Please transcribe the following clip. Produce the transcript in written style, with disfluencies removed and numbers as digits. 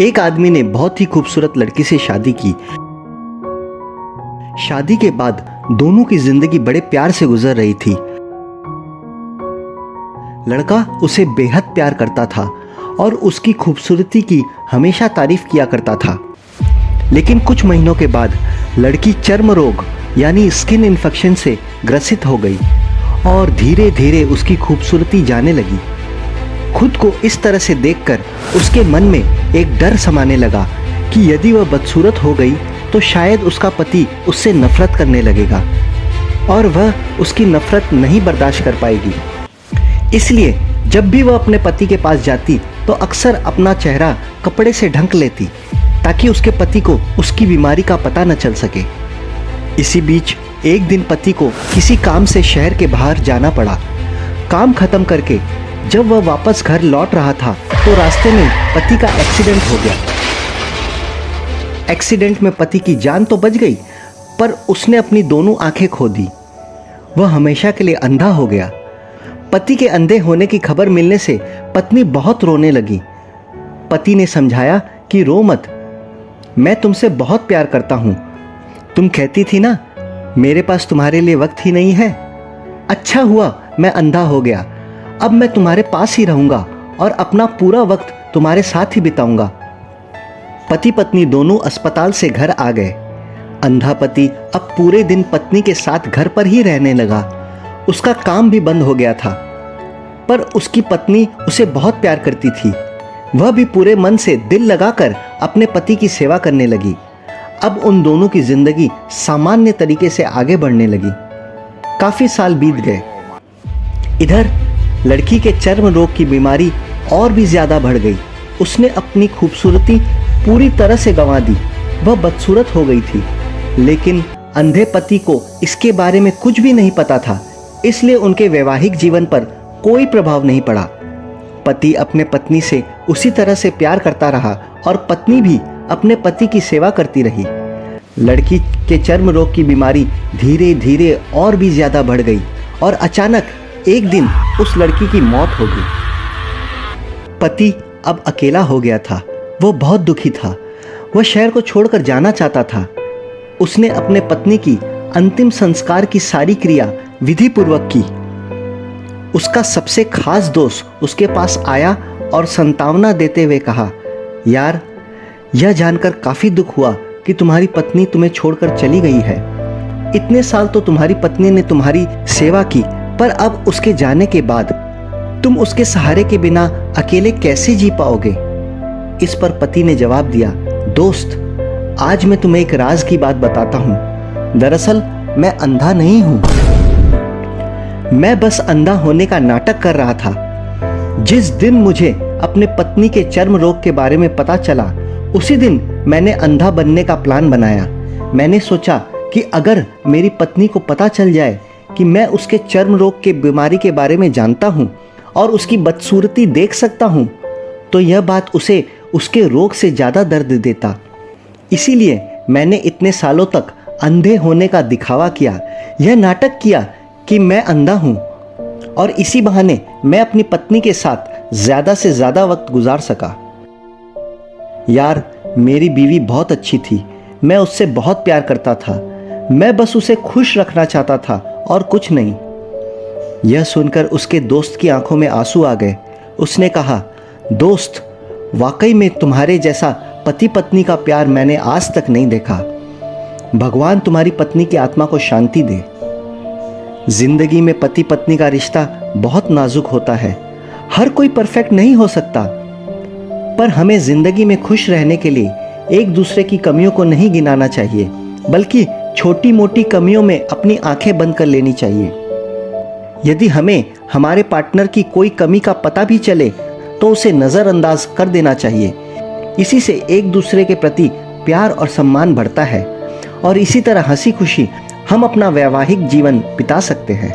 एक आदमी ने बहुत ही खूबसूरत लड़की से शादी की। शादी के बाद दोनों की जिंदगी बड़े प्यार से गुजर रही थी। लड़का उसे बेहद प्यार करता था और उसकी खूबसूरती की हमेशा तारीफ किया करता था। लेकिन कुछ महीनों के बाद लड़की चर्म रोग यानी स्किन इन्फेक्शन से ग्रसित हो गई और धीरे धीरे उसकी खूबसूरती जाने लगी। खुद को इस तरह से देखकर उसके मन में एक डर समाने लगा कि यदि वह बदसूरत हो गई तो शायद उसका पति उससे नफरत करने लगेगा और वह उसकी नफरत नहीं बर्दाश्त कर पाएगी। इसलिए जब भी वह अपने पति के पास जाती तो अक्सर अपना चेहरा कपड़े से ढक लेती ताकि उसके पति को उसकी बीमारी का पता न चल सके। इसी बीच एक दिन पति को किसी काम से शहर के बाहर जाना पड़ा। काम खत्म करके जब वह वापस घर लौट रहा था तो रास्ते में पति का एक्सीडेंट हो गया। एक्सीडेंट में पति की जान तो बच गई, पर उसने अपनी दोनों आंखें खो दी। वह हमेशा के लिए अंधा हो गया। पति के अंधे होने की खबर मिलने से पत्नी बहुत रोने लगी। पति ने समझाया कि रो मत, मैं तुमसे बहुत प्यार करता हूं। तुम कहती थी ना मेरे पास तुम्हारे लिए वक्त ही नहीं है। अच्छा हुआ मैं अंधा हो गया, अब मैं तुम्हारे पास ही रहूंगा और अपना पूरा वक्त तुम्हारे साथ ही बिताऊंगा। पति पत्नी दोनों अस्पताल से घर आ गए। अंधा पति अब पूरे दिन पत्नी के साथ घर पर ही रहने लगा। उसका काम भी बंद हो गया था, पर उसकी पत्नी उसे बहुत प्यार करती थी। वह भी पूरे मन से दिल लगाकर अपने पति की सेवा करने लगी। अब उन दोनों की जिंदगी सामान्य तरीके से आगे बढ़ने लगी। काफी साल बीत गए। इधर लड़की के चर्म रोग की बीमारी और भी ज्यादा बढ़ गई। उसने अपनी खूबसूरती पूरी तरह से गंवा दी। वह बदसूरत हो गई थी, लेकिन अंधे पति को इसके बारे में कुछ भी नहीं पता था, इसलिए उनके वैवाहिक जीवन पर कोई प्रभाव नहीं पड़ा। पति अपने पत्नी से उसी तरह से प्यार करता रहा और पत्नी भी अपने पति की सेवा करती रही। लड़की के चर्म रोग की बीमारी धीरे धीरे और भी ज्यादा बढ़ गई और अचानक एक दिन उस लड़की की मौत हो गई। पति अब अकेला हो गया था। वो बहुत दुखी था। वह शहर को छोड़कर जाना चाहता था। उसने अपने पत्नी की अंतिम संस्कार की सारी क्रिया विधि पूर्वक की। उसका सबसे खास दोस्त उसके पास आया और सांत्वना देते हुए कहा, यार, यह जानकर काफी दुख हुआ कि तुम्हारी पत्नी तुम्हें छोड़कर चली गई है। इतने साल तो तुम्हारी पत्नी ने तुम्हारी सेवा की, पर अब उसके जाने के बाद तुम उसके सहारे के बिना अकेले कैसे जी पाओगे? इस पर पति ने जवाब दिया, दोस्त, आज मैं तुम्हें एक राज की बात बताता हूं। दरअसल मैं अंधा नहीं हूं। मैं बस अंधा होने का नाटक कर रहा था। जिस दिन मुझे अपने पत्नी के चर्म रोग के बारे में पता चला, उसी दिन मैंने अंधा बनने का प्लान बनाया। मैंने सोचा कि अगर मेरी पत्नी को पता चल जाए कि मैं उसके चर्म रोग के बीमारी के बारे में जानता हूं और उसकी बदसूरती देख सकता हूं, तो यह बात उसे उसके रोग से ज़्यादा दर्द देता। इसीलिए मैंने इतने सालों तक अंधे होने का दिखावा किया, यह नाटक किया कि मैं अंधा हूं और इसी बहाने मैं अपनी पत्नी के साथ ज़्यादा से ज़्यादा वक्त गुजार सका। यार, मेरी बीवी बहुत अच्छी थी। मैं उससे बहुत प्यार करता था। मैं बस उसे खुश रखना चाहता था और कुछ नहीं। यह सुनकर उसके दोस्त की आंखों में आंसू आ गए। उसने कहा, दोस्त, वाकई में तुम्हारे जैसा पति पत्नी का प्यार मैंने आज तक नहीं देखा। भगवान तुम्हारी पत्नी की आत्मा को शांति दे। जिंदगी में पति पत्नी का रिश्ता बहुत नाजुक होता है। हर कोई परफेक्ट नहीं हो सकता, पर हमें जिंदगी में खुश रहने के लिए एक दूसरे की कमियों को नहीं गिनाना चाहिए, बल्कि छोटी मोटी कमियों में अपनी आंखें बंद कर लेनी चाहिए। यदि हमें हमारे पार्टनर की कोई कमी का पता भी चले तो उसे नज़रअंदाज कर देना चाहिए। इसी से एक दूसरे के प्रति प्यार और सम्मान बढ़ता है और इसी तरह हंसी खुशी हम अपना वैवाहिक जीवन बिता सकते हैं।